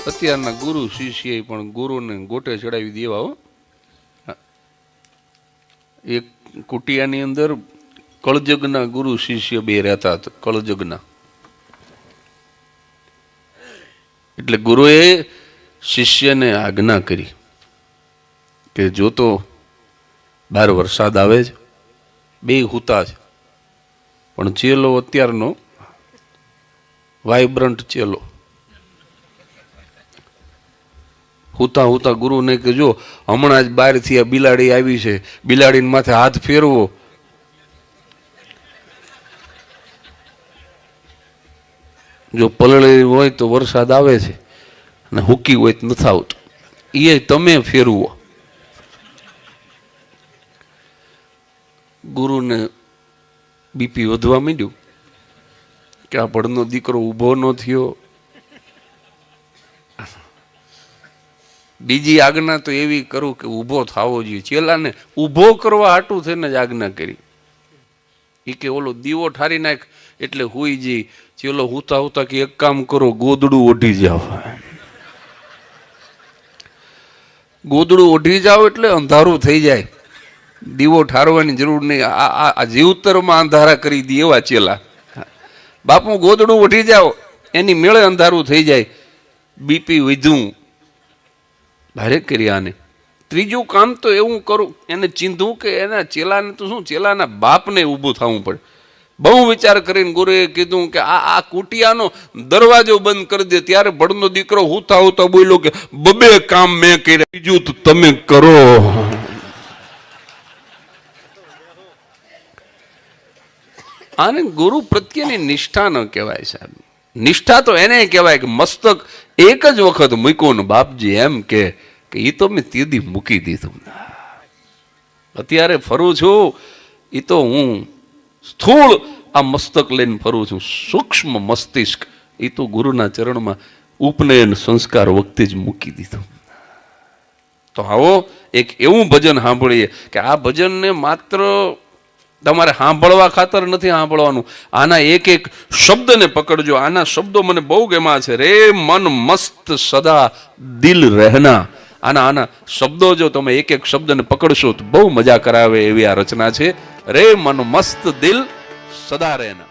અત્યારના ગુરુ શિષ્ય પણ ગુરુને ગોટે ચડાવી દેવા હો. એક કુટિયાની અંદર કળજગના ગુરુ શિષ્ય બે રહેતા હતા. કળજગના એટલે ગુરુએ શિષ્યને આજ્ઞા કરી કે જો તો બહાર વરસાદ આવે છે, બે હુતા છે, પણ ચેલો અત્યારનો વાઇબ્રન્ટ ચેલો હુતા હુતા ગુરુને કે જો હમણાં જ બહારથી આ બિલાડી આવી છે, બિલાડીને માથે હાથ ફેરવો, જો પલળેલી હોય તો વરસાદ આવે છે, અને હુકી હોય તો નથી આવતો, એ તમે ફેરવો. ગુરુને બીપી વધવા માંડ્યું કે આ પડનો દીકરો ઊભો ન થયો. બીજી આજ્ઞા તો એવી કરું કે ઊભો થવો જોઈએ. ચેલાને ઊભો કરવા હાટું થઈને જ આજ્ઞા કરી. એ કે ઓલો દીવો ઠારી નાખ એટલે હુઈ જઈ. ચેલો હુતા હુતા કે એક કામ કરો, ગોદડું ઓઢી જાવ. ગોદડું ઓઢી જાવ એટલે અંધારું થઈ જાય, દીવો ઠારવાની જરૂર નહીં. આ જીવતરમાં અંધારા કરી દે એવા ચેલા. બાપુ ગોદડું ઓઢી જાવ, એની મેળે અંધારું થઈ જાય. બીપી વધ્યું, ભારે કર્યા ને. ત્રીજું કામ તો એવું કરું, એને ચીંધું કે એના ચેલાને તો શું, ચેલાના બાપને ઊભું થવું પડે. બહુ વિચાર કરીને ગુરુએ કીધું કે આ કુટિયાનો દરવાજો બંધ કરી દે. ત્યારે ભડનો દીકરો હુતા હુતા બોલ્યો કે બબે કામ મેં કર્યા, બીજું તો તમે કરો. આને ગુરુ પ્રત્યેની નિષ્ઠા ન કહેવાય સાહેબ. નિષ્ઠા તો એને કહેવાય કે મસ્તક એક જ વખત મૂક્યું ને બાપજી એમ કે એ તો મેં તેદી મૂકી દીધું. અત્યારે ફરું છું એ તો હું સ્થૂળ આ મસ્તક લઈને ફરું છું. સૂક્ષ્મ મસ્તિષ્ક એ તો ગુરુના ચરણમાં ઉપનયન સંસ્કાર વખતે જ મૂકી દીધું. તો આવો એક એવું ભજન સાંભળીએ કે આ ભજનને માત્ર તમારે સાંભળવા ખાતર નથી સાંભળવાનું, આના એક એક શબ્દને પકડજો. આના શબ્દો મને બહુ ગમ્યા છે. રે મન મસ્ત સદા દિલ રહેના. આના શબ્દો જો તમે એક એક શબ્દને પકડશો તો બહુ મજા કરાવે એવી આ રચના છે. રે મન મસ્ત દિલ સદા રહેના.